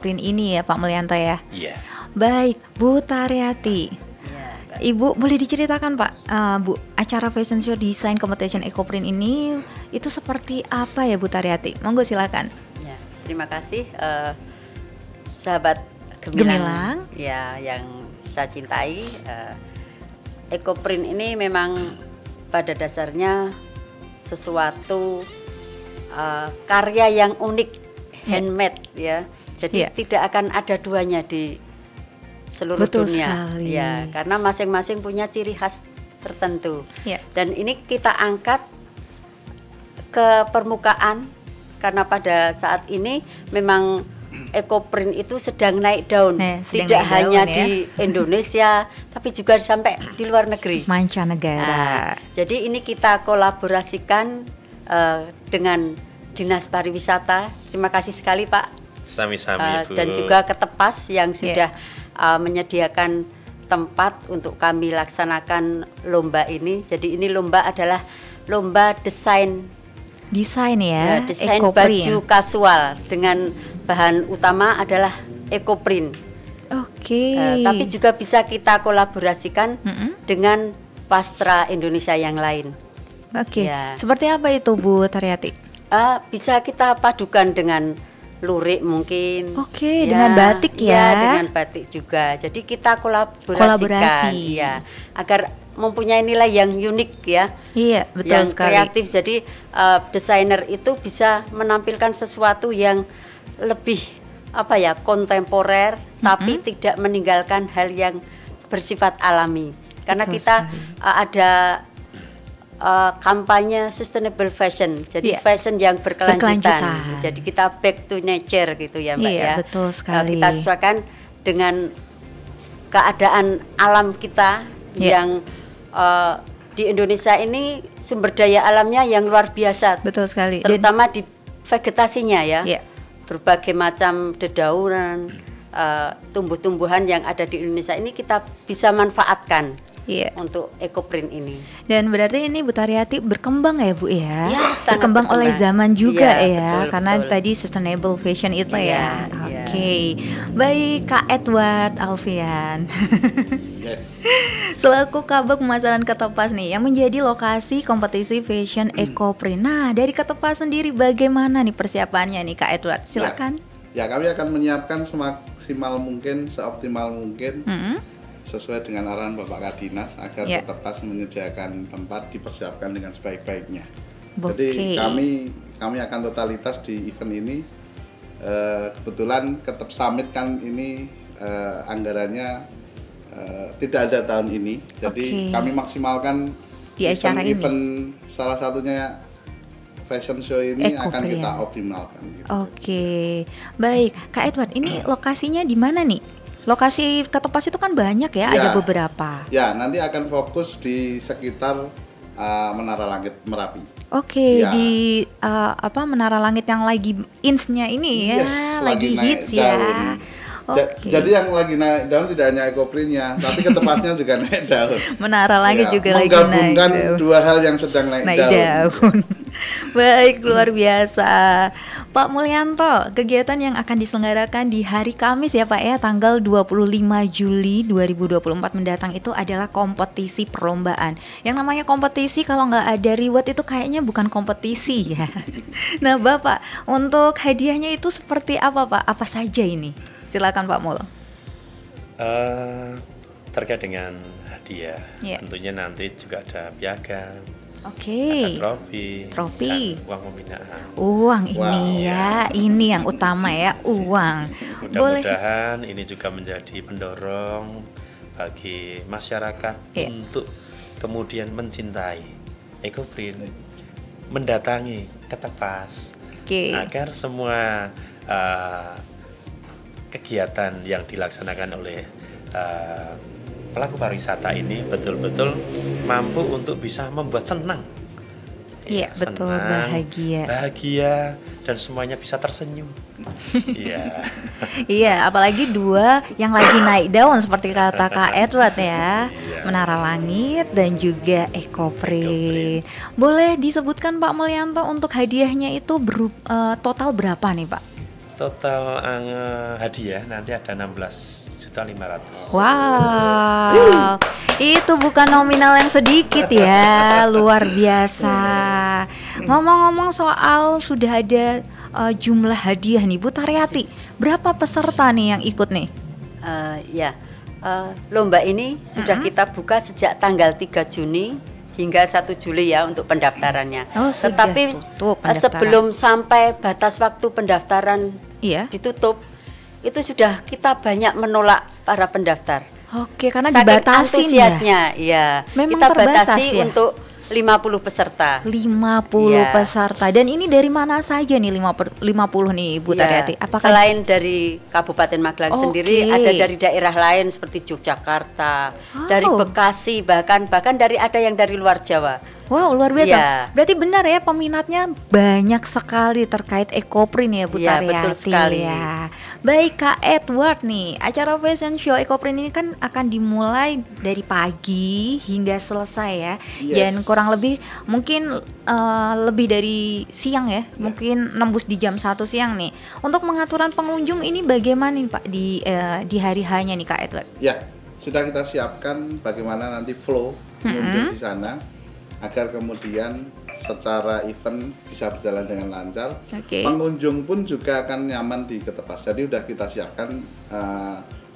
Ecoprint ini ya Pak Mulyanto ya. Iya. Baik, Bu Taryati. Ya, Kak. Ibu boleh diceritakan Pak, Bu, acara Fashion Show Design Competition Ecoprint ini itu seperti apa ya Bu Taryati? Monggo silakan. Ya, terima kasih sahabat Gemilang. Ya, yang saya cintai. Ecoprint ini memang pada dasarnya sesuatu karya yang unik, handmade ya. Jadi tidak akan ada duanya di seluruh Betul dunia. sekali. Ya, karena masing-masing punya ciri khas tertentu. Ya. Dan ini kita angkat ke permukaan karena pada saat ini memang Ecoprint itu sedang naik daun, tidak naik hanya daun, ya. di Indonesia, tapi juga sampai di luar negeri. Mancanegara. Jadi ini kita kolaborasikan dengan Dinas Pariwisata. Terima kasih sekali Pak. Sami-sami Bu. Dan juga Ketepas yang sudah menyediakan tempat untuk kami laksanakan lomba ini. Jadi ini lomba adalah lomba desain ya, desain Ecoprint. baju kasual dengan bahan utama adalah Ecoprint. Oke. Tapi juga bisa kita kolaborasikan dengan pastra Indonesia yang lain. Oke. Ya. Seperti apa itu Bu Taryati? Bisa kita padukan dengan lurik mungkin. Oke, dengan batik ya. Ya, dengan batik juga. Jadi kita kolaborasikan ya, agar mempunyai nilai yang unik ya. Iya, betul yang sekali. Kreatif. Jadi desainer itu bisa menampilkan sesuatu yang lebih kontemporer, tapi tidak meninggalkan hal yang bersifat alami. Karena Betul kita sekali. ada kampanye sustainable fashion, jadi fashion yang berkelanjutan. Jadi kita back to nature gitu ya Mbak ya. Betul sekali. Kita sesuaikan dengan keadaan alam kita yang di Indonesia ini sumber daya alamnya yang luar biasa. Betul sekali. Terutama di vegetasinya ya. Iya. Berbagai macam dedaunan, tumbuh-tumbuhan yang ada di Indonesia ini kita bisa manfaatkan. Iya. Untuk Ecoprint ini. Dan berarti ini Bu Taryati berkembang ya Bu ya? Ya, sangat berkembang oleh zaman juga ya, karena betul. tadi sustainable fashion itu ya. Iya. Oke. Baik Kak Edward Alfian. Yes. Selaku Kabag Pemasaran Ketepas nih yang menjadi lokasi kompetisi fashion Ecoprint. Nah, dari Ketepas sendiri bagaimana nih persiapannya nih Kak Edward? Silakan. Ya, kami akan menyiapkan semaksimal mungkin, seoptimal mungkin. Sesuai dengan arahan Bapak Kadinas agar Ketepas menyediakan tempat dipersiapkan dengan sebaik-baiknya. Jadi kami akan totalitas di event ini. Kebetulan Ketep Summit kan ini anggarannya tidak ada tahun ini. Jadi kami maksimalkan di acara event salah satunya fashion show ini akan kita optimalkan. Gitu. Oke, baik Kak Edward. Ini lokasinya di mana nih? Lokasi Ketepas itu kan banyak ya, ada beberapa. Ya, nanti akan fokus di sekitar Menara Langit Merapi. Oke, di Menara Langit yang lagi ins-nya ini ya, lagi hits ya. Jadi yang lagi naik daun tidak hanya Ecoprint-nya, tapi Ketepasnya juga naik daun. Menara Langit juga lagi naik daun. Menggabungkan dua hal yang sedang naik daun. Baik, luar biasa. Pak Mulyanto, kegiatan yang akan diselenggarakan di hari Kamis ya Pak ya, tanggal 25 Juli 2024 mendatang itu adalah kompetisi perlombaan. Yang namanya kompetisi kalau nggak ada reward itu kayaknya bukan kompetisi ya. Nah Bapak, untuk hadiahnya itu seperti apa Pak? Apa saja ini? Silakan Pak Mul. Terkait dengan hadiah, tentunya nanti juga ada piagam. Oke. Ada trofi. Dan uang pembinaan. Uang ini ini yang utama ya, uang. Mudah-mudahan ini juga menjadi pendorong bagi masyarakat untuk kemudian mencintai Ecoprint, mendatangi Ketepas, agar semua kegiatan yang dilaksanakan oleh pelaku pariwisata ini betul-betul mampu untuk bisa membuat senang. Iya, betul, bahagia dan semuanya bisa tersenyum. Iya. Iya, apalagi dua yang lagi naik daun seperti kata Kak Edward ya. Menara Langit dan juga Ecoprint. Boleh disebutkan Pak Mulyanto untuk hadiahnya itu total berapa nih Pak? Total hadiah nanti ada 16.500.000. Wow, itu bukan nominal yang sedikit ya, luar biasa. Ngomong-ngomong soal sudah ada jumlah hadiah nih, Bu Taryati, berapa peserta nih yang ikut nih? Lomba ini sudah kita buka sejak tanggal 3 Juni hingga 1 Juli ya untuk pendaftarannya. Tetapi sebelum sampai batas waktu pendaftaran ditutup, itu sudah kita banyak menolak para pendaftar. Oke, karena saking dibatasi antusiasnya, memang kita batasi ya? untuk 50 peserta. 50 peserta. Dan ini dari mana saja nih 50 nih Bu Taryati? Apakah selain dari Kabupaten Magelang sendiri, ada dari daerah lain seperti Yogyakarta, dari Bekasi, bahkan ada yang dari luar Jawa. Wow, luar biasa. Berarti benar ya, peminatnya banyak sekali terkait Ekoprint ya Bu Taryati. Betul sekali. Ya. Baik Kak Edward nih, acara fashion show Ekoprint ini kan akan dimulai dari pagi hingga selesai ya. Dan kurang lebih mungkin lebih dari siang ya, mungkin nembus di jam 1 siang nih. Untuk pengaturan pengunjung ini bagaimana nih Pak di hari hanya nih Kak Edward? Ya, sudah kita siapkan bagaimana nanti flow pengunjung di sana, agar kemudian secara event bisa berjalan dengan lancar. Pengunjung pun juga akan nyaman di Ketepas. Jadi udah kita siapkan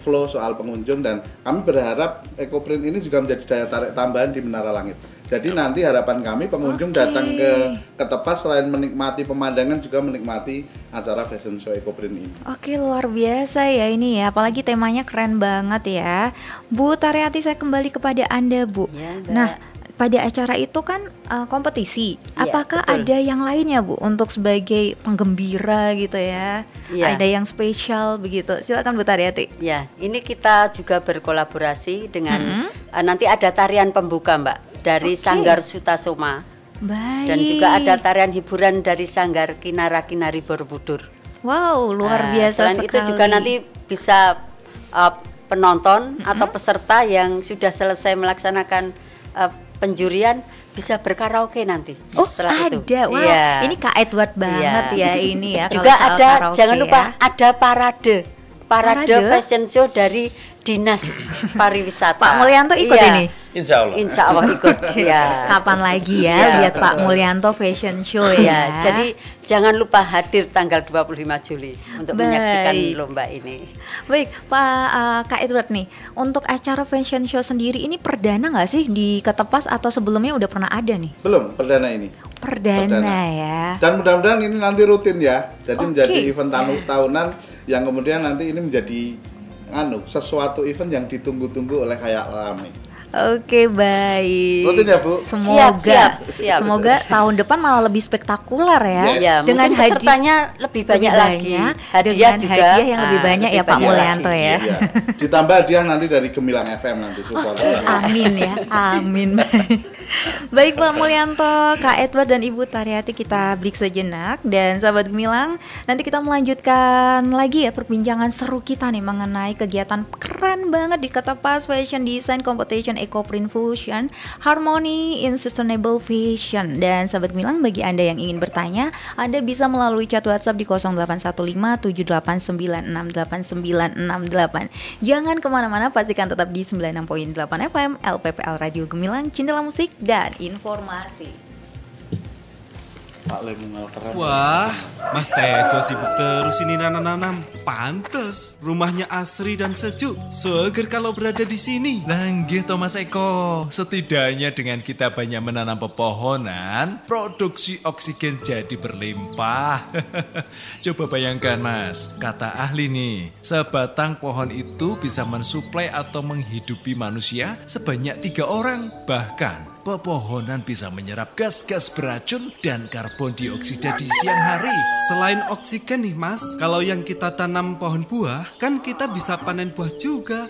flow soal pengunjung, dan kami berharap Ekoprint ini juga menjadi daya tarik tambahan di Menara Langit. Jadi nanti harapan kami pengunjung datang ke Ketepas selain menikmati pemandangan juga menikmati acara fashion show Ekoprint ini. Oke, luar biasa ya ini ya, apalagi temanya keren banget ya. Bu Taryati, saya kembali kepada Anda Bu. Nah, pada acara itu kan kompetisi. Apakah ada yang lainnya Bu untuk sebagai penggembira gitu ya? Ada yang spesial begitu? Silakan Bu Taryati. Ya, ini kita juga berkolaborasi dengan nanti ada tarian pembuka Mbak dari Sanggar Sutasoma. Baik. Dan juga ada tarian hiburan dari Sanggar Kinara-Kinari Borobudur. Wow, luar biasa selain sekali. Itu juga nanti bisa penonton atau peserta yang sudah selesai melaksanakan penjurian bisa berkaraoke nanti. Setelah itu. Wah, ini Kak Edward banget ya ini ya. Juga ada, jangan lupa ada parade fashion show dari Dinas Pariwisata. Pak Mulyanto ikut ini? Insya Allah ikut. Kapan lagi ya lihat Pak Mulyanto fashion show ya. Jadi jangan lupa hadir tanggal 25 Juli untuk menyaksikan lomba ini. Baik, Kak Edward nih, untuk acara fashion show sendiri ini perdana nggak sih di Ketepas atau sebelumnya udah pernah ada nih? Belum, perdana ini. Perdana ya. Dan mudah-mudahan ini nanti rutin ya. Jadi menjadi event tahunan yang kemudian nanti ini menjadi sesuatu event yang ditunggu-tunggu oleh kayak rame. Oke, baik. Rutin ya Bu. Semoga semoga tahun depan malah lebih spektakuler ya. Dengan pesertanya lebih banyak lagi. Hadiah juga hadiah yang lebih banyak ya Pak Mulyanto ya. Ditambah hadiah nanti dari Gemilang FM nanti support. Amin ya. Amin. Baik Pak Mulyanto, Kak Edward dan Ibu Taryati, kita break sejenak. Dan sahabat Gemilang, nanti kita melanjutkan lagi ya perbincangan seru kita nih mengenai kegiatan keren banget di Ketepas Fashion Design Competition Ekoprint Fusion Harmony in Sustainable Fashion. Dan sahabat Gemilang, bagi Anda yang ingin bertanya, Anda bisa melalui chat WhatsApp di 081578968968. Jangan kemana-mana, pastikan tetap di 96.8 FM LPPL Radio Gemilang, Cindela Musik dan Informasi. Wah, Mas Tejo sibuk terus ini nanam-nanam. Pantes, rumahnya asri dan sejuk. Seger kalau berada di sini. Langgih Thomas Eko, setidaknya dengan kita banyak menanam pepohonan, produksi oksigen jadi berlimpah. Coba bayangkan Mas, kata ahli nih, sebatang pohon itu bisa mensuplai atau menghidupi manusia sebanyak 3 orang. Bahkan pepohonan bisa menyerap gas-gas beracun dan karbon dioksida di siang hari. Selain oksigen nih Mas, kalau yang kita tanam pohon buah, kan kita bisa panen buah juga.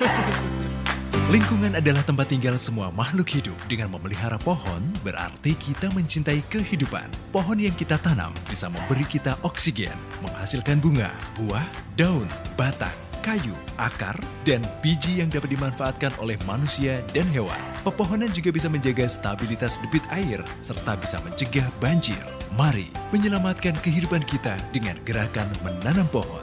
Lingkungan adalah tempat tinggal semua makhluk hidup. Dengan memelihara pohon, berarti kita mencintai kehidupan. Pohon yang kita tanam bisa memberi kita oksigen, menghasilkan bunga, buah, daun, batang, kayu, akar, dan biji yang dapat dimanfaatkan oleh manusia dan hewan. Pepohonan juga bisa menjaga stabilitas debit air, serta bisa mencegah banjir. Mari menyelamatkan kehidupan kita dengan gerakan menanam pohon.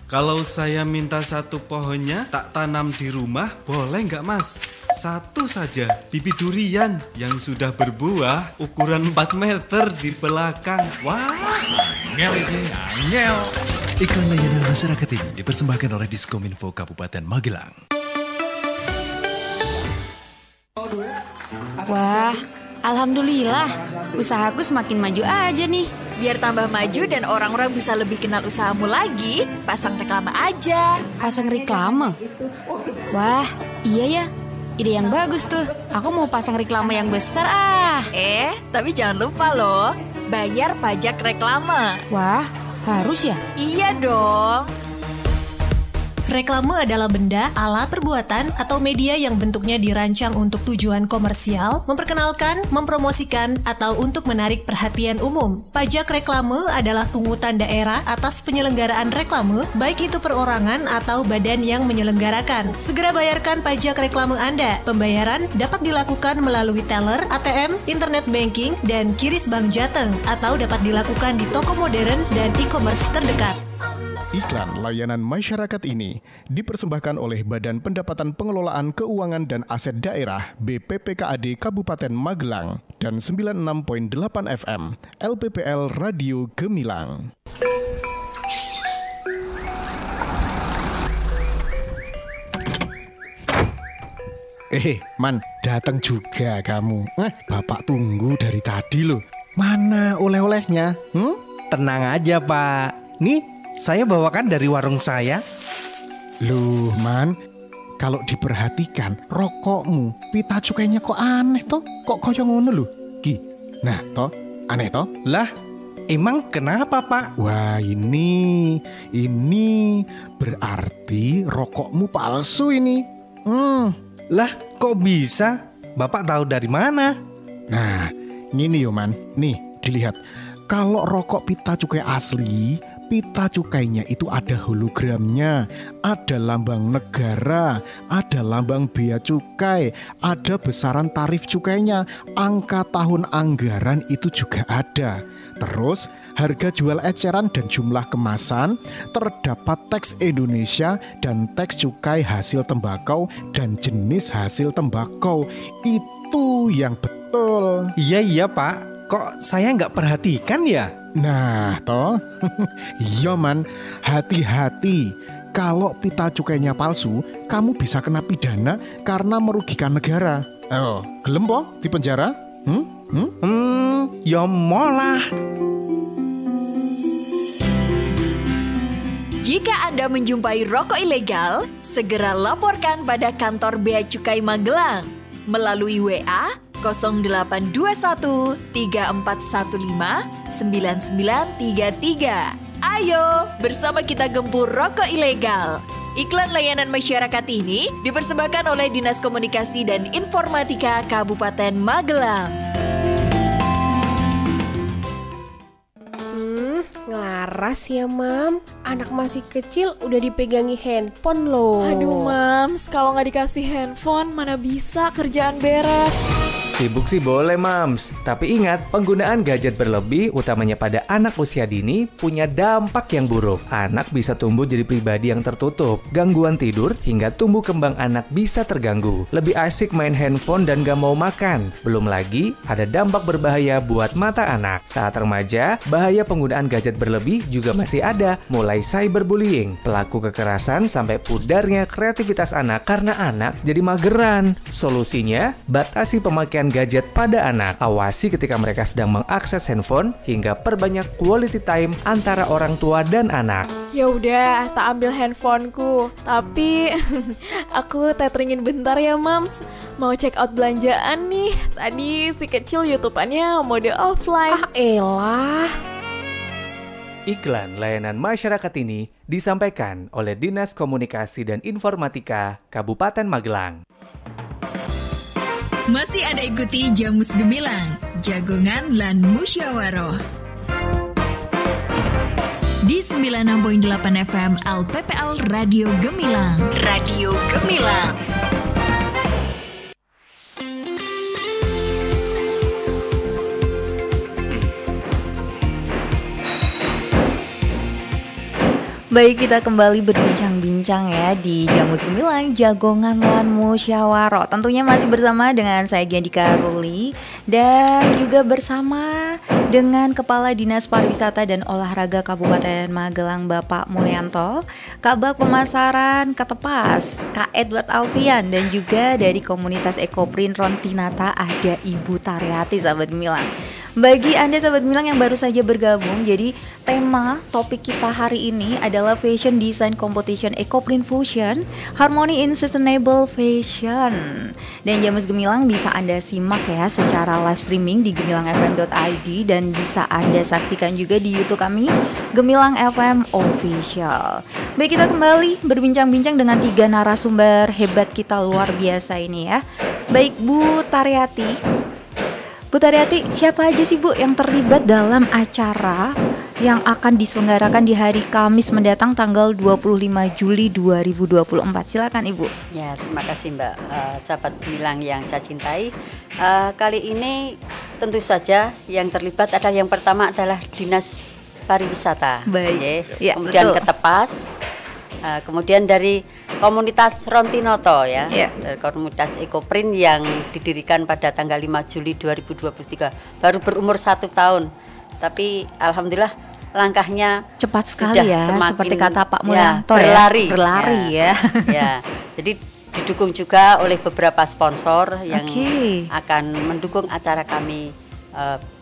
Kalau saya minta 1 pohonnya tak tanam di rumah, boleh nggak Mas? 1 saja, bibit durian yang sudah berbuah ukuran 4 meter di belakang. Wah, Angel. Iklan layanan masyarakat ini dipersembahkan oleh Diskominfo Kabupaten Magelang. Wah, alhamdulillah, usahaku semakin maju aja nih. Biar tambah maju dan orang-orang bisa lebih kenal usahamu lagi, pasang reklame aja. Pasang reklame? Wah, iya ya. Ide yang bagus tuh. Aku mau pasang reklame yang besar Tapi jangan lupa loh, bayar pajak reklame. Wah, harus ya? Iya dong. Reklame adalah benda, alat, perbuatan, atau media yang bentuknya dirancang untuk tujuan komersial, memperkenalkan, mempromosikan, atau untuk menarik perhatian umum. Pajak reklame adalah pungutan daerah atas penyelenggaraan reklame, baik itu perorangan atau badan yang menyelenggarakan. Segera bayarkan pajak reklame Anda. Pembayaran dapat dilakukan melalui teller, ATM, internet banking, dan QRIS Bank Jateng, atau dapat dilakukan di toko modern dan e-commerce terdekat. Iklan layanan masyarakat ini dipersembahkan oleh Badan Pendapatan Pengelolaan Keuangan dan Aset Daerah BPPKAD Kabupaten Magelang dan 96.8 FM LPPL Radio Gemilang. Man, datang juga kamu. Bapak tunggu dari tadi loh. Mana oleh-olehnya? Tenang aja Pak. Nih, saya bawakan dari warung saya. Loh Man, kalau diperhatikan rokokmu, pita cukainya kok aneh toh? Kok koyo ngono lho? Ki, nah toh, aneh toh? Lah, emang kenapa Pak? Wah ini berarti rokokmu palsu ini. Lah, kok bisa? Bapak tahu dari mana? Nah, gini yo Man, nih dilihat. Kalau rokok pita cukai asli, pita cukainya itu ada hologramnya, ada lambang negara, ada lambang bea cukai, ada besaran tarif cukainya, angka tahun anggaran itu juga ada. Terus harga jual eceran dan jumlah kemasan, terdapat teks Indonesia dan teks cukai hasil tembakau dan jenis hasil tembakau. Itu yang betul. Iya Pak. Kok saya nggak perhatikan ya? Nah, toh, iya Man, hati-hati. Kalau pita cukainya palsu, kamu bisa kena pidana karena merugikan negara. Oh, gelem po di penjara? Ya molah. Jika Anda menjumpai rokok ilegal, segera laporkan pada kantor Bea Cukai Magelang melalui WA 0821 3415 9933. Ayo, bersama kita gempur rokok ilegal. Iklan layanan masyarakat ini dipersembahkan oleh Dinas Komunikasi dan Informatika Kabupaten Magelang. Ngelaras ya Mam, anak masih kecil udah dipegangi handphone loh. Aduh Mams, kalau nggak dikasih handphone mana bisa kerjaan beres. Sibuk sih boleh Mams, tapi ingat penggunaan gadget berlebih utamanya pada anak usia dini punya dampak yang buruk. Anak bisa tumbuh jadi pribadi yang tertutup, gangguan tidur hingga tumbuh kembang anak bisa terganggu. Lebih asik main handphone dan gak mau makan. Belum lagi ada dampak berbahaya buat mata anak. Saat remaja, bahaya penggunaan gadget berlebih juga masih ada, mulai cyberbullying, pelaku kekerasan sampai pudarnya kreativitas anak karena anak jadi mageran. Solusinya, batasi pemakaian gadget pada anak. Awasi ketika mereka sedang mengakses handphone hingga perbanyak quality time antara orang tua dan anak. Ya udah, tak ambil handphoneku. Tapi aku teteringin bentar ya, Mams. Mau check out belanjaan nih. Tadi si kecil YouTubeannya mode offline. Elah. Iklan layanan masyarakat ini disampaikan oleh Dinas Komunikasi dan Informatika Kabupaten Magelang. Masih ada ikuti Jamus Gemilang, Jagongan lan Musyawaroh. Di 96.8 FM LPPL Radio Gemilang. Radio Gemilang. Baik, kita kembali berbincang-bincang ya di Jamus Gemilang Jagongan Lan Musyawaro. Tentunya masih bersama dengan saya Gyandika Ruli dan juga bersama dengan Kepala Dinas Pariwisata dan Olahraga Kabupaten Magelang Bapak Mulyanto, Kabag Pemasaran Ketepas Kak Edward Alfian, dan juga dari komunitas Ekoprint Rontinata ada Ibu Taryati, sahabat Gemilang. Bagi Anda sahabat Gemilang yang baru saja bergabung, jadi tema topik kita hari ini adalah Fashion Design Competition Ekoprint Fusion Harmony in Sustainable Fashion. Dan Jamus Gemilang bisa Anda simak ya secara live streaming di gemilangfm.id dan bisa Anda saksikan juga di YouTube kami Gemilang FM Official. Baik, kita kembali berbincang-bincang dengan 3 narasumber hebat kita luar biasa ini ya. Baik, Bu Taryati. Bu Taryati, siapa aja sih Bu yang terlibat dalam acara yang akan diselenggarakan di hari Kamis mendatang tanggal 25 Juli 2024? Silakan Ibu. Ya, terima kasih Mbak. Sahabat Gemilang yang saya cintai, kali ini tentu saja yang terlibat adalah yang pertama adalah Dinas Pariwisata. Baik. Ya, kemudian betul. Ketepas, kemudian dari komunitas Rontinoto ya, dari komunitas Ekoprint yang didirikan pada tanggal 5 Juli 2023, baru berumur 1 tahun, tapi alhamdulillah langkahnya cepat sekali ya, seperti kata Pak Mulyanto berlari ya. Jadi didukung juga oleh beberapa sponsor yang akan mendukung acara kami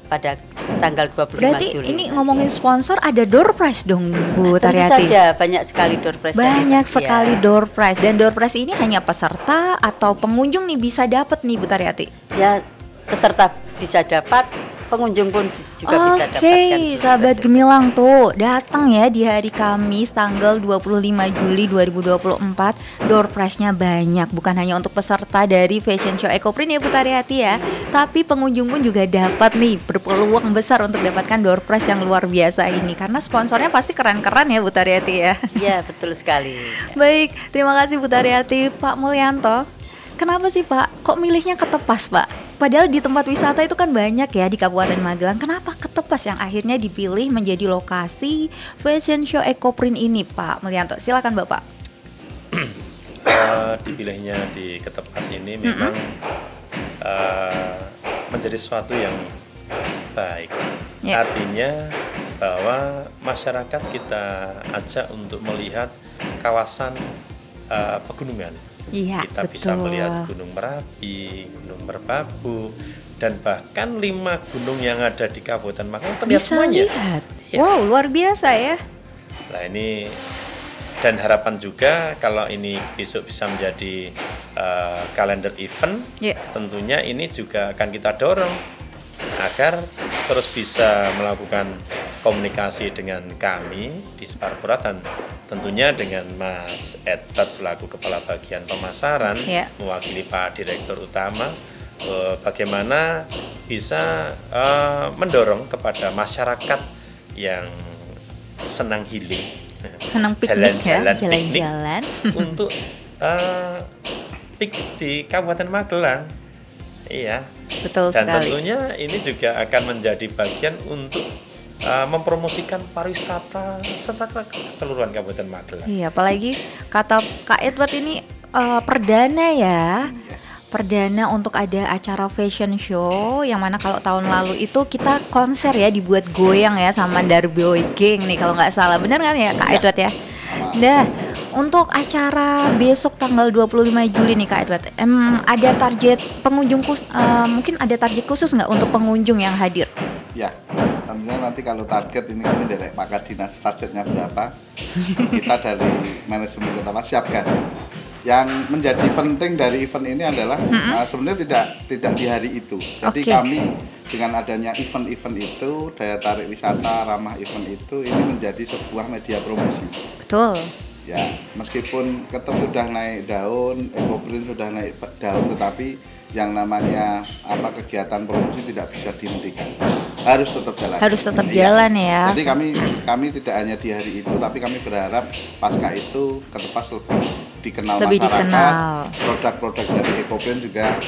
pada tanggal 25 Berarti Juli. Ini ngomongin sponsor, ada door prize dong Bu Taryati? Tentu saja, banyak sekali door prize. Banyak sekali door prize. Dan door prize ini hanya peserta atau pengunjung nih bisa dapat nih Bu Taryati? Ya, peserta bisa dapat, pengunjung pun juga bisa dapatkan. Oke, sahabat Gemilang tuh datang ya di hari Kamis tanggal 25 Juli 2024. Door prize-nya banyak, bukan hanya untuk peserta dari Fashion Show Ekoprint ya Bu Taryati ya, tapi pengunjung pun juga dapat nih, berpeluang besar untuk dapatkan door prize yang luar biasa ini karena sponsornya pasti keren-keren ya Bu Taryati ya. Iya, betul sekali. Baik, terima kasih Bu Taryati. Pak Mulyanto, kenapa sih Pak kok milihnya Ketepas Pak? Padahal di tempat wisata itu kan banyak ya di Kabupaten Magelang. Kenapa Ketepas yang akhirnya dipilih menjadi lokasi Fashion Show Ekoprint ini Pak Mulyanto? Silakan Bapak. Dipilihnya di Ketepas ini memang menjadi sesuatu yang baik. Artinya bahwa masyarakat kita ajak untuk melihat kawasan pegunungan. Iya, kita bisa melihat Gunung Merapi, Gunung Merbabu, dan bahkan 5 gunung yang ada di Kabupaten Magelang terlihat bisa semuanya. Lihat. Ya. Wow, luar biasa ya. Nah ini, dan harapan juga kalau ini besok bisa menjadi kalender event, tentunya ini juga akan kita dorong agar terus bisa melakukan komunikasi dengan kami di Sparpura dan tentunya dengan Mas Edward selaku Kepala Bagian Pemasaran mewakili Pak Direktur Utama, bagaimana bisa mendorong kepada masyarakat yang senang healing, senang piknik jalan-jalan untuk piknik di Kabupaten Magelang. Iya. Betul dan sekali. Tentunya ini juga akan menjadi bagian untuk mempromosikan pariwisata secara keseluruhan Kabupaten Magelang. Iya, apalagi kata Kak Edward ini perdana ya. Perdana untuk ada acara fashion show yang mana kalau tahun lalu itu kita konser ya, dibuat goyang ya sama Darboy Gang nih kalau nggak salah. Benar kan ya Kak Edward ya? Nah, untuk acara besok tanggal 25 Juli nih Kak Edward, ada target pengunjung mungkin ada target khusus nggak untuk pengunjung yang hadir? Ya, tentunya nanti kalau target ini kami dari Pak Kadinas targetnya berapa, kita dari manajemen Kota Mas siap gas. Yang menjadi penting dari event ini adalah sebenarnya tidak di hari itu. Jadi kami dengan adanya event-event itu, daya tarik wisata ramah event itu, ini menjadi sebuah media promosi. Betul. Ya, meskipun Ketep sudah naik daun, Ekoprint sudah naik daun, tetapi yang namanya kegiatan promosi tidak bisa dihentikan. Harus tetap jalan. Harus tetap jalan ya. Jadi kami tidak hanya di hari itu, tapi kami berharap pasca itu Ketepas lebih dikenal masyarakat. Produk-produk dari Ekoprint juga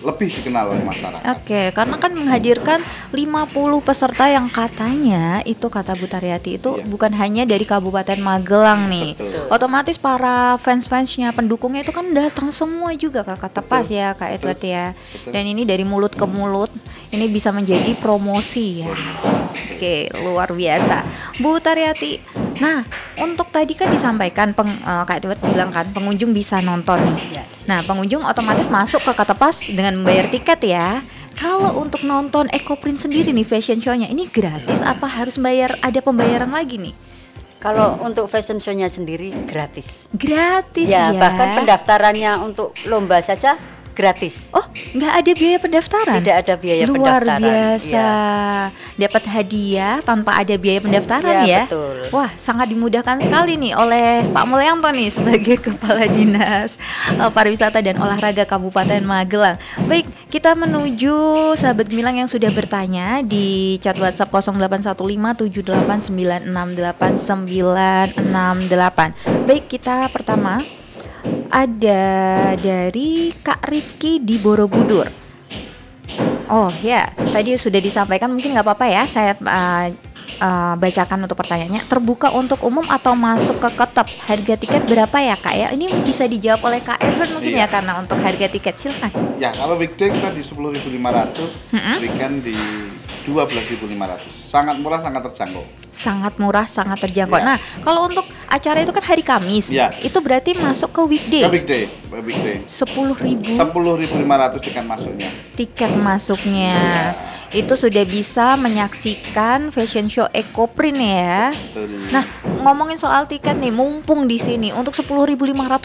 lebih dikenal oleh masyarakat. Oke, karena kan menghadirkan 50 peserta yang katanya itu kata Bu Taryati itu bukan hanya dari Kabupaten Magelang nih. Betul. Otomatis para fans-fansnya, pendukungnya itu kan datang semua juga Kak Tepas ya Kak Edward ya. Dan ini dari mulut ke mulut, ini bisa menjadi promosi ya. Oke, luar biasa. Bu Taryati, nah untuk tadi kan disampaikan Kak Edward bilang kan pengunjung bisa nonton nih. Nah pengunjung otomatis masuk ke Ketepas dengan membayar tiket ya. Kalau untuk nonton Ecoprint sendiri nih fashion show-nya ini gratis apa harus bayar, ada pembayaran lagi nih? Kalau untuk fashion show-nya sendiri gratis. Gratis ya? Ya, bahkan pendaftarannya untuk lomba saja gratis. Oh, nggak ada biaya pendaftaran? Tidak ada biaya luar pendaftaran. Luar biasa. Dapat hadiah tanpa ada biaya pendaftaran ya? Betul. Wah, sangat dimudahkan sekali nih oleh Pak Mulyanto nih sebagai Kepala Dinas Pariwisata dan Olahraga Kabupaten Magelang. Baik, kita menuju sahabat Gemilang yang sudah bertanya di chat WhatsApp 081578968968. Baik, kita pertama ada dari Kak Rifki di Borobudur. Oh ya, tadi sudah disampaikan, mungkin nggak apa-apa ya saya bacakan untuk pertanyaannya. Terbuka untuk umum atau masuk ke Ketep? Harga tiket berapa ya Kak ya? Ini bisa dijawab oleh Kak Edward mungkin ya karena untuk harga tiket, silakan. Ya, kalau weekday kita di 10.500, weekend di 12.500. Sangat murah, sangat terjangkau. Sangat murah, sangat terjangkau. Nah, kalau untuk acara itu kan hari Kamis, itu berarti masuk ke weekday. Weekday. 10.500 tiket masuknya. Tiket masuknya. Itu sudah bisa menyaksikan fashion show Ecoprint ya. Betul. Nah, ngomongin soal tiket nih, mumpung di sini untuk 10.500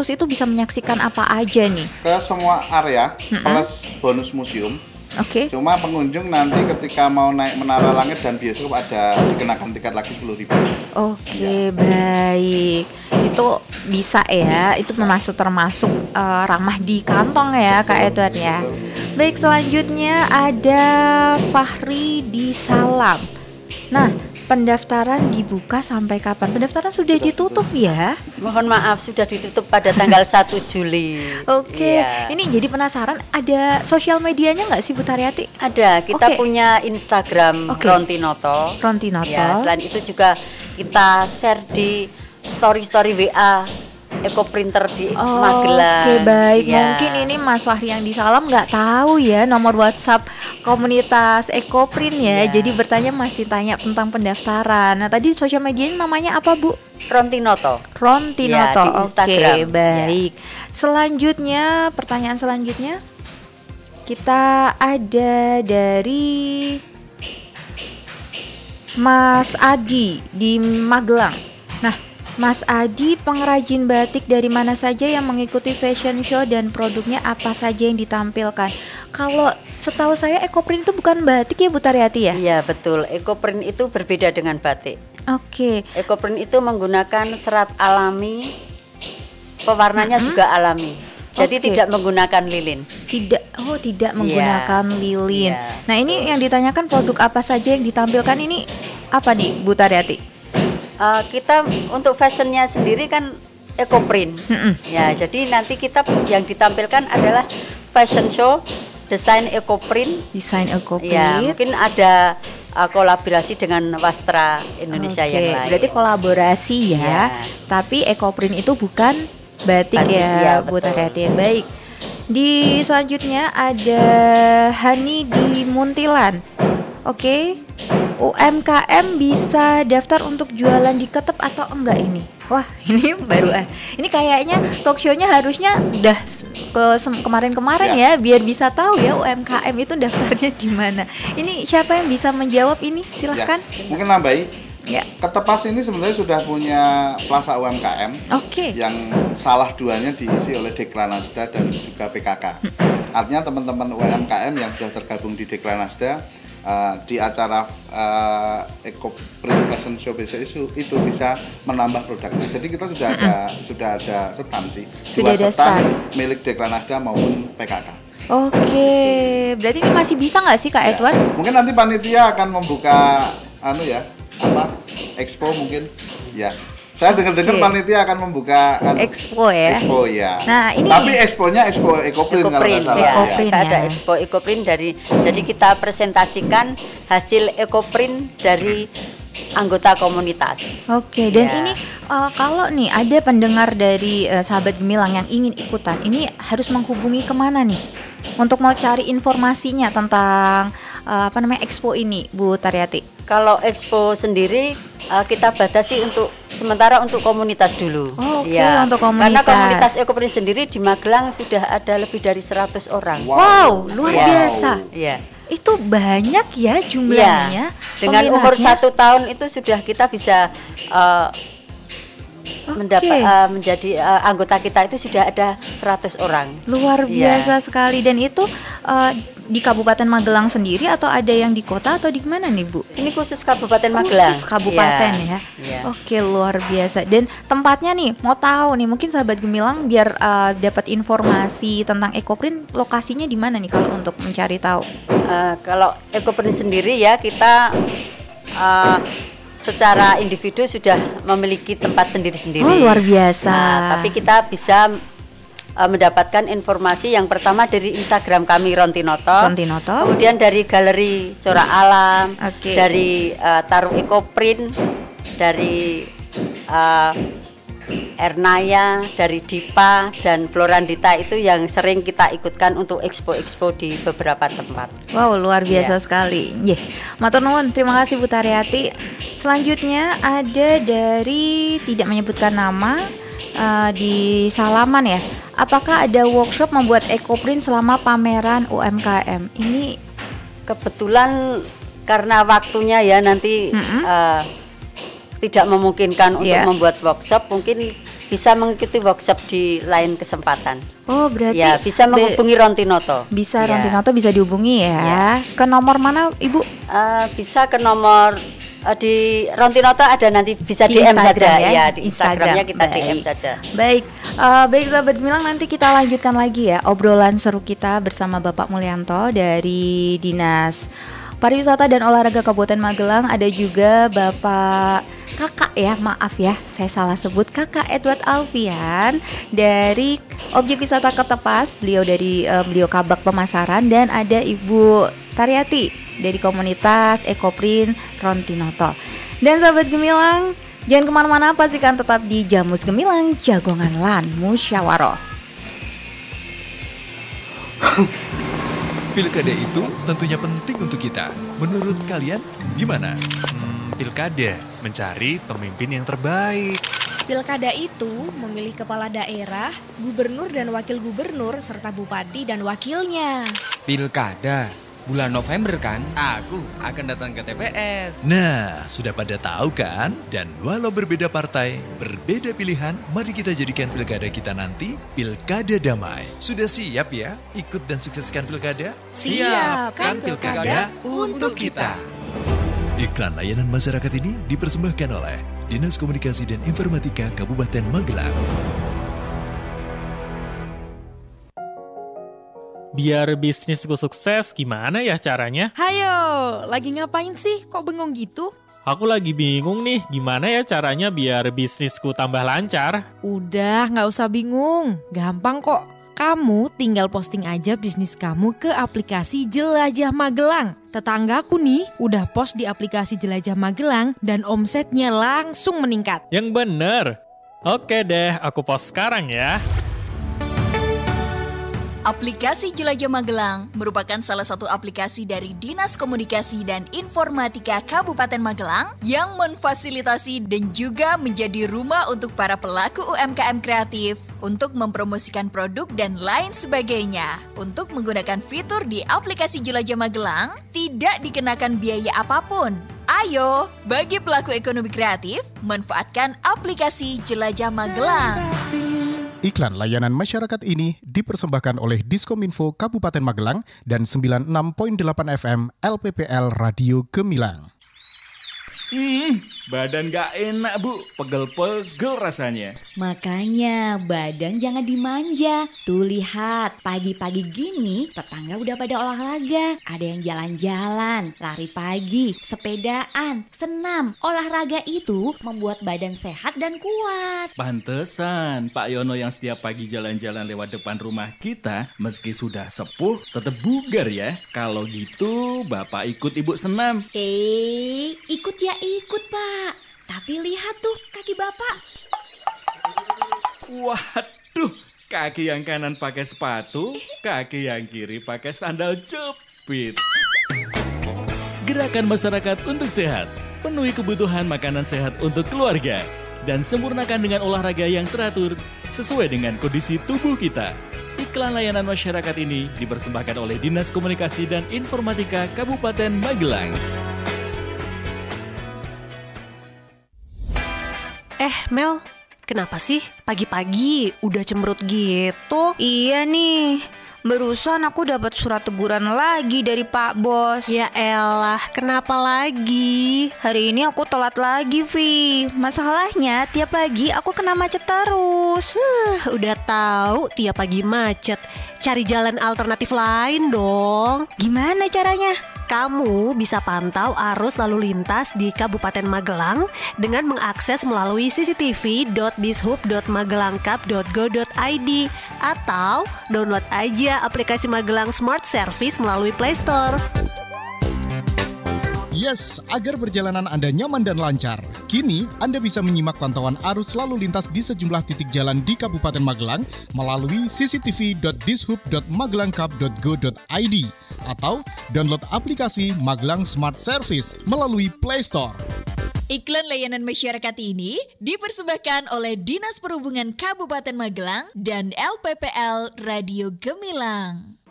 itu bisa menyaksikan apa aja nih? Ke semua area plus bonus museum. Oke. Cuma pengunjung nanti ketika mau naik Menara Langit dan bioskop ada dikenakan tiket lagi 10.000. Oke, baik. Itu bisa ya. Itu termasuk ramah di kantong ya, Kak Edward ya. Baik, selanjutnya ada Fahri di Salam. Nah, pendaftaran dibuka sampai kapan? Pendaftaran sudah ditutup ya? Mohon maaf, sudah ditutup pada tanggal 1 Juli. Oke, ini jadi penasaran, ada sosial medianya nggak sih Bu Taryati? Ada, kita punya Instagram Rontinoto. Ya, selain itu juga kita share di story-story WA Ecoprinter di Magelang. Oke, baik. Mungkin ini Mas Fahri yang di Salam nggak tahu ya nomor WhatsApp komunitas Ecoprint ya. Jadi bertanya masih tanya tentang pendaftaran. Nah, tadi sosial medianya namanya apa, Bu? Rontinoto. Rontinoto. Ya, di Instagram. Oke, baik. Selanjutnya, pertanyaan selanjutnya kita ada dari Mas Adi di Magelang. Nah, Mas Adi, pengrajin batik dari mana saja yang mengikuti fashion show dan produknya apa saja yang ditampilkan? Kalau setahu saya Ecoprint itu bukan batik ya Bu Taryati ya? Iya betul, Ecoprint itu berbeda dengan batik. Oke. Ecoprint itu menggunakan serat alami, pewarnanya juga alami. Jadi tidak menggunakan lilin. Tidak menggunakan lilin. Nah, ini yang ditanyakan produk apa saja yang ditampilkan ini apa nih Bu Taryati? Kita untuk fashionnya sendiri kan Ecoprint. Ya, jadi nanti kita yang ditampilkan adalah fashion show desain Ecoprint. Desain Ecoprint. Ya, mungkin ada kolaborasi dengan Wastra Indonesia yang lain. Berarti kolaborasi ya. Tapi Ecoprint itu bukan batik ya, Bu Taryati. Baik. Di selanjutnya ada Hani di Muntilan. Oke. UMKM bisa daftar untuk jualan di Ketep atau enggak ini? Wah, ini baru ini kayaknya talk show-nya harusnya udah kemarin-kemarin ya, biar bisa tahu ya UMKM itu daftarnya di mana. Ini siapa yang bisa menjawab ini? Silahkan. Ya, mungkin nambahi. Ya. Ketepas ini sebenarnya sudah punya plaza UMKM. Yang salah duanya diisi oleh Dekranasda dan juga PKK. Artinya teman-teman UMKM yang sudah tergabung di Dekranasda di acara Ecoprint Fashion Show besok itu bisa menambah produknya. Jadi kita sudah ada stand sih. Sudah ada stand milik Dekranasda maupun PKK. Oke, berarti ini masih bisa nggak sih Kak Edward? Mungkin nanti panitia akan membuka expo mungkin ya. Saya dengar-dengar panitia akan membuka expo ya. Expo ya. Nah, ini tapi exponya Expo Ecoprint kalau nggak salah. Ecoprint, ya. Ada Expo Ecoprint jadi kita presentasikan hasil Ecoprint dari anggota komunitas. Oke, dan ini kalau nih ada pendengar dari sahabat Gemilang yang ingin ikutan, ini harus menghubungi kemana nih untuk mau cari informasinya tentang expo ini, Bu Taryati? Kalau expo sendiri kita batasi sementara untuk komunitas dulu. Oke, untuk komunitas. Karena komunitas Ecoprint sendiri di Magelang sudah ada lebih dari 100 orang. Wow, luar biasa. Iya. Itu banyak ya jumlahnya. Ya, dengan umur 1 tahun itu sudah kita bisa menjadi anggota kita itu sudah ada 100 orang. Luar biasa sekali. Dan itu di Kabupaten Magelang sendiri atau ada yang di kota atau di mana nih, Bu? Ini khusus Kabupaten Magelang. Khusus Kabupaten ya. Oke, luar biasa. Dan tempatnya nih, mau tahu nih, mungkin sahabat Gemilang biar dapat informasi tentang Ecoprint, lokasinya di mana nih kalau untuk mencari tahu? Kalau Ecoprint sendiri ya kita secara individu sudah memiliki tempat sendiri-sendiri. Oh, luar biasa. Tapi kita bisa mendapatkan informasi yang pertama dari Instagram kami Rontinoto. Kemudian dari Galeri Corak Alam, dari Taruh Ecoprint, dari Ernaya, dari Dipa dan Florandita itu yang sering kita ikutkan untuk expo-expo di beberapa tempat. Wow, luar biasa sekali. Matur nuwun, terima kasih Bu Taryati. Selanjutnya ada dari tidak menyebutkan nama di Salaman ya. Apakah ada workshop membuat Ecoprint selama pameran UMKM? Ini kebetulan karena waktunya ya nanti tidak memungkinkan untuk membuat workshop, mungkin bisa mengikuti workshop di lain kesempatan. Oh, berarti ya bisa menghubungi Rontinoto. Bisa Rontinoto bisa dihubungi ya. Ke nomor mana, Ibu? Bisa ke nomor di Rontinoto ada, nanti bisa di DM saja ya. Di Instagramnya kita DM saja. Baik, sahabat Gemilang, nanti kita lanjutkan lagi ya obrolan seru kita bersama Bapak Mulyanto dari Dinas Pariwisata dan Olahraga Kabupaten Magelang. Ada juga Kakak ya, maaf ya, saya salah sebut, Kakak Edward Alfian dari Objek Wisata Ketepas, beliau Kabak Pemasaran, dan ada Ibu Taryati dari komunitas Ecoprint Rontinoto. Dan sahabat Gemilang, jangan kemana-mana, pastikan tetap di Jamus Gemilang, Jagongan Lan Musyawaroh. Pilkada itu tentunya penting untuk kita. Menurut kalian gimana? Pilkada mencari pemimpin yang terbaik. Pilkada itu memilih kepala daerah, gubernur dan wakil gubernur, serta bupati dan wakilnya. Pilkada bulan November kan? Aku akan datang ke TPS. Nah, sudah pada tahu kan? Dan walau berbeda partai, berbeda pilihan, mari kita jadikan pilkada kita nanti pilkada damai. Sudah siap ya ikut dan sukseskan pilkada? Siap kan pilkada untuk kita. Iklan layanan masyarakat ini dipersembahkan oleh Dinas Komunikasi dan Informatika Kabupaten Magelang. Biar bisnisku sukses, gimana ya caranya? Hayo, lagi ngapain sih? Kok bengong gitu? Aku lagi bingung nih, gimana ya caranya biar bisnisku tambah lancar? Udah, nggak usah bingung. Gampang kok. Kamu tinggal posting aja bisnis kamu ke aplikasi Jelajah Magelang. Tetanggaku nih udah post di aplikasi Jelajah Magelang dan omsetnya langsung meningkat. Yang bener. Oke deh, aku post sekarang ya. Aplikasi Jelajah Magelang merupakan salah satu aplikasi dari Dinas Komunikasi dan Informatika Kabupaten Magelang yang memfasilitasi dan juga menjadi rumah untuk para pelaku UMKM kreatif untuk mempromosikan produk dan lain sebagainya. Untuk menggunakan fitur di aplikasi Jelajah Magelang, tidak dikenakan biaya apapun. Ayo, bagi pelaku ekonomi kreatif, manfaatkan aplikasi Jelajah Magelang. Iklan layanan masyarakat ini dipersembahkan oleh Diskominfo Kabupaten Magelang dan 96.8 FM LPPL Radio Gemilang. Badan gak enak Bu, pegel-pegel rasanya. Makanya badan jangan dimanja. Tuh lihat, pagi-pagi gini tetangga udah pada olahraga. Ada yang jalan-jalan, lari pagi, sepedaan, senam. Olahraga itu membuat badan sehat dan kuat. Pantesan Pak Yono yang setiap pagi jalan-jalan lewat depan rumah kita, meski sudah sepuh tetap bugar ya. Kalau gitu Bapak ikut Ibu senam. Ikut ya ikut Pak. Tapi lihat tuh kaki Bapak. Waduh, kaki yang kanan pakai sepatu, kaki yang kiri pakai sandal jepit. Gerakan masyarakat untuk sehat. Penuhi kebutuhan makanan sehat untuk keluarga. Dan sempurnakan dengan olahraga yang teratur sesuai dengan kondisi tubuh kita. Iklan layanan masyarakat ini dipersembahkan oleh Dinas Komunikasi dan Informatika Kabupaten Magelang. Mel, kenapa sih pagi-pagi udah cemberut gitu? Iya nih, barusan aku dapat surat teguran lagi dari Pak Bos. Ya elah, kenapa lagi? Hari ini aku telat lagi, Vi. Masalahnya tiap pagi aku kena macet terus. Udah tahu tiap pagi macet. Cari jalan alternatif lain dong. Gimana caranya? Kamu bisa pantau arus lalu lintas di Kabupaten Magelang dengan mengakses melalui cctv.dishub.magelangkap.go.id atau download aja aplikasi Magelang Smart Service melalui Play Store. Yes, agar perjalanan Anda nyaman dan lancar. Kini, Anda bisa menyimak pantauan arus lalu lintas di sejumlah titik jalan di Kabupaten Magelang melalui cctv.dishub.magelangkap.go.id atau download aplikasi Magelang Smart Service melalui Play Store. Iklan layanan masyarakat ini dipersembahkan oleh Dinas Perhubungan Kabupaten Magelang dan LPPL Radio Gemilang.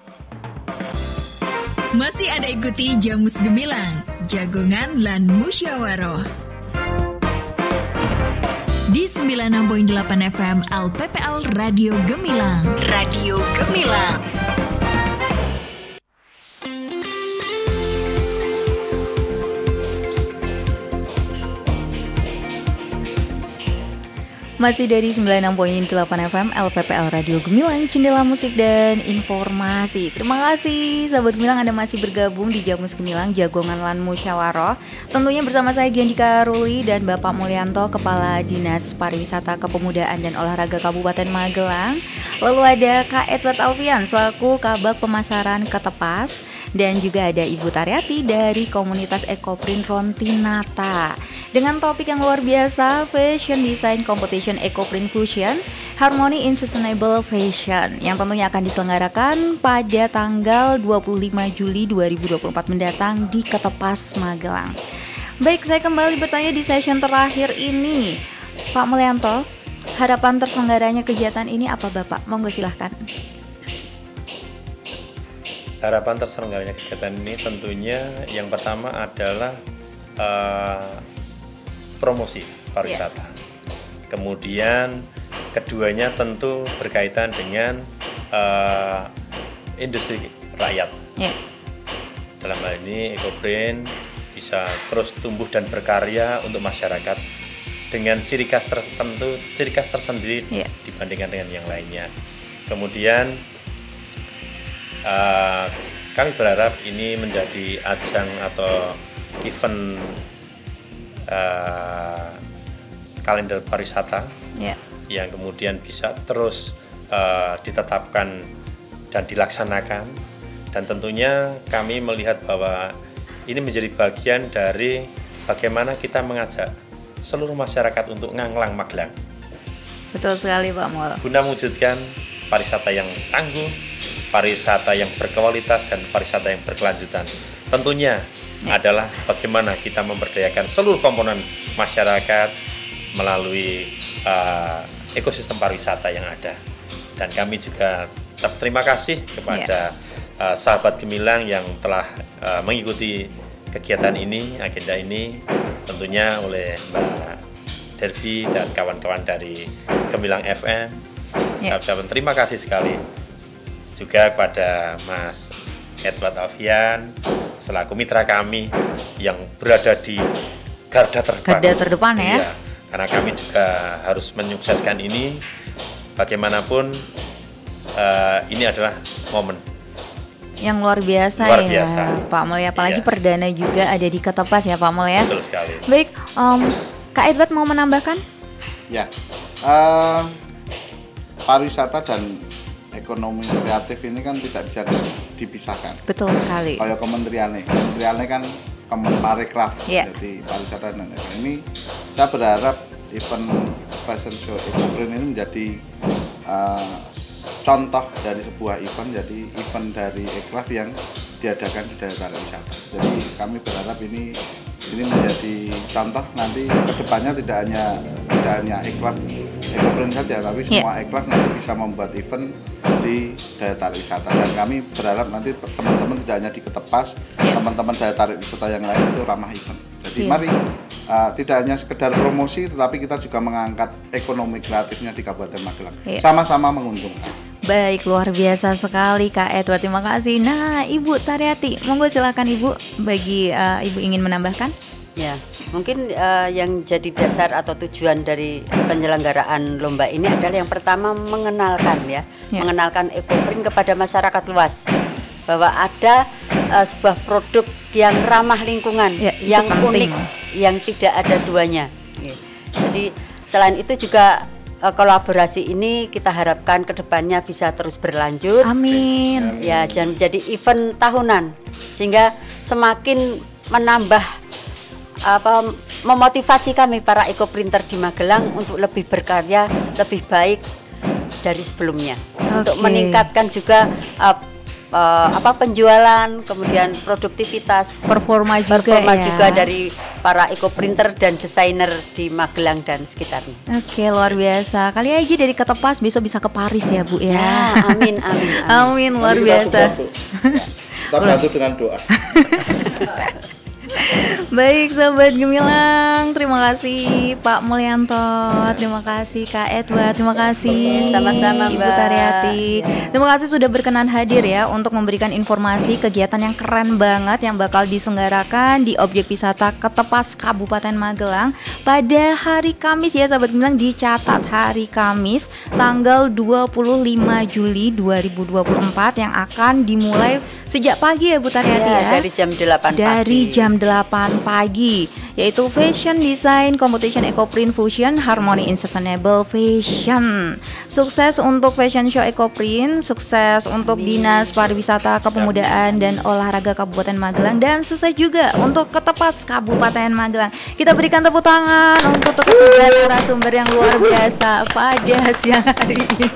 Masih ada ikuti Jamus Gemilang, Jagongan lan Musyawaroh. Di 96.8 FM LPPL Radio Gemilang. Radio Gemilang. Masih dari 96.8 FM LPPL Radio Gemilang, Jendela Musik dan Informasi. Terima kasih sahabat Gemilang, Anda masih bergabung di Jamus Gemilang, Jagongan lan Musyawaroh. Tentunya bersama saya Giandika Ruli dan Bapak Mulyanto, Kepala Dinas Pariwisata Kepemudaan dan Olahraga Kabupaten Magelang. Lalu ada Kak Edward Alfian selaku Kabag Pemasaran Ketepas. Dan juga ada Ibu Taryati dari komunitas Ekoprint Rontinata. Dengan topik yang luar biasa, Fashion Design Competition Ekoprint Fusion, Harmony in Sustainable Fashion, yang tentunya akan diselenggarakan pada tanggal 25 Juli 2024 mendatang di Ketepas, Magelang. Baik, saya kembali bertanya di session terakhir ini. Pak Mulyanto, harapan terselenggaranya kegiatan ini apa Bapak? Monggo silahkan. Harapan terselenggaranya kegiatan ini tentunya yang pertama adalah promosi pariwisata. Kemudian keduanya tentu berkaitan dengan industri rakyat. Dalam hal ini Ekoprint bisa terus tumbuh dan berkarya untuk masyarakat dengan ciri khas tertentu, ciri khas tersendiri dibandingkan dengan yang lainnya. Kemudian kami berharap ini menjadi ajang atau event kalender pariwisata yang kemudian bisa terus ditetapkan dan dilaksanakan, dan tentunya kami melihat bahwa ini menjadi bagian dari bagaimana kita mengajak seluruh masyarakat untuk nganglang Magelang. Betul sekali Pak Mul. Guna mewujudkan pariwisata yang tangguh, pariwisata yang berkualitas dan pariwisata yang berkelanjutan. Tentunya adalah bagaimana kita memberdayakan seluruh komponen masyarakat melalui ekosistem pariwisata yang ada. Dan kami juga terima kasih kepada sahabat Gemilang yang telah mengikuti kegiatan ini, agenda ini, tentunya oleh Mbak Derby dan kawan-kawan dari Gemilang FM. Saya ucapkan terima kasih sekali juga kepada Mas Edward Alfian selaku mitra kami yang berada di garda terdepan ya. Iya, karena kami juga harus menyukseskan ini. Bagaimanapun ini adalah momen yang luar biasa ya Pak Mul, apalagi perdana juga ada di Ketepas ya Pak Mul ya. Betul sekali. Baik, Kak Edward mau menambahkan? Ya, pariwisata dan ekonomi kreatif ini kan tidak bisa dipisahkan. Betul sekali. Kayak kementeriannya kan Kemenparekraf, jadi pariwisata dan ekonomi. Ini saya berharap event fashion show EcoPrint ini menjadi contoh dari sebuah event, jadi event dari Ekraf yang diadakan di daya tarik wisata. Jadi kami berharap ini menjadi contoh nanti kedepannya tidak hanya Ekraf EcoPrint saja, tapi semua Ekraf nanti bisa membuat event di daya tarik wisata. Dan kami berharap nanti teman-teman tidak hanya di Ketepas, teman-teman daya tarik wisata yang lain itu ramah event. Jadi mari tidak hanya sekedar promosi, tetapi kita juga mengangkat ekonomi kreatifnya di Kabupaten Magelang. Sama-sama menguntungkan. Baik, luar biasa sekali Kak Edward, terima kasih. Nah, Ibu Taryati, monggo silakan Ibu, bagi Ibu ingin menambahkan? Ya, mungkin yang jadi dasar atau tujuan dari penyelenggaraan lomba ini adalah yang pertama mengenalkan EcoPrint kepada masyarakat luas, bahwa ada sebuah produk yang ramah lingkungan, yang unik, yang tidak ada duanya. Jadi selain itu juga kolaborasi ini kita harapkan kedepannya bisa terus berlanjut. Amin. Ya, dan menjadi event tahunan sehingga semakin menambah memotivasi kami para ekoprinter di Magelang untuk lebih berkarya, lebih baik dari sebelumnya. Untuk meningkatkan juga penjualan, kemudian produktivitas, performa juga dari para ekoprinter dan desainer di Magelang dan sekitarnya. Oke, luar biasa. Kali aja dari Ketepas besok bisa ke Paris ya Bu ya. Amin. Amin, luar biasa. Kita bantu dengan doa. Baik Sobat Gemilang, terima kasih Pak Mulyanto, terima kasih Kak Edward, terima kasih sama-sama Ibu Taryati. Terima kasih sudah berkenan hadir ya untuk memberikan informasi kegiatan yang keren banget yang bakal diselenggarakan di Objek Wisata Ketepas Kabupaten Magelang pada hari Kamis ya Sobat Gemilang, dicatat hari Kamis tanggal 25 Juli 2024 yang akan dimulai sejak pagi ya Bu Taryati ya. Dari jam 8 pagi. Dari jam 8 pagi, yaitu Fashion Design Competition EcoPrint Fusion Harmony in Sustainable Fashion. Sukses untuk Fashion Show EcoPrint, sukses untuk Dinas Pariwisata, Kepemudaan dan Olahraga Kabupaten Magelang, dan sukses juga untuk Ketepas Kabupaten Magelang. Kita berikan tepuk tangan untuk narasumber yang luar biasa pada siang hari ini.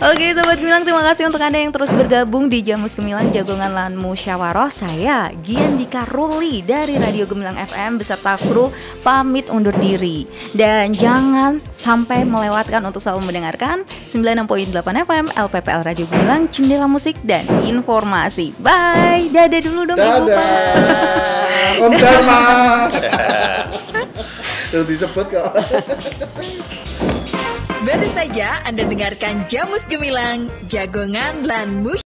Oke Sobat Gemilang, terima kasih untuk Anda yang terus bergabung di Jamus Gemilang Jagongan Lan Musyawarah. Saya Giandika Ruli dari Radio Gemilang FM beserta kru pamit undur diri. Dan jangan sampai melewatkan untuk selalu mendengarkan 96.8 FM LPPL Radio Gemilang, Jendela Musik dan Informasi. Bye, dadah dulu dong Ibu Pak. Om Dharma. Tuh disebut kok. Baru saja Anda dengarkan Jamus Gemilang, Jagongan Lan Musyawarah.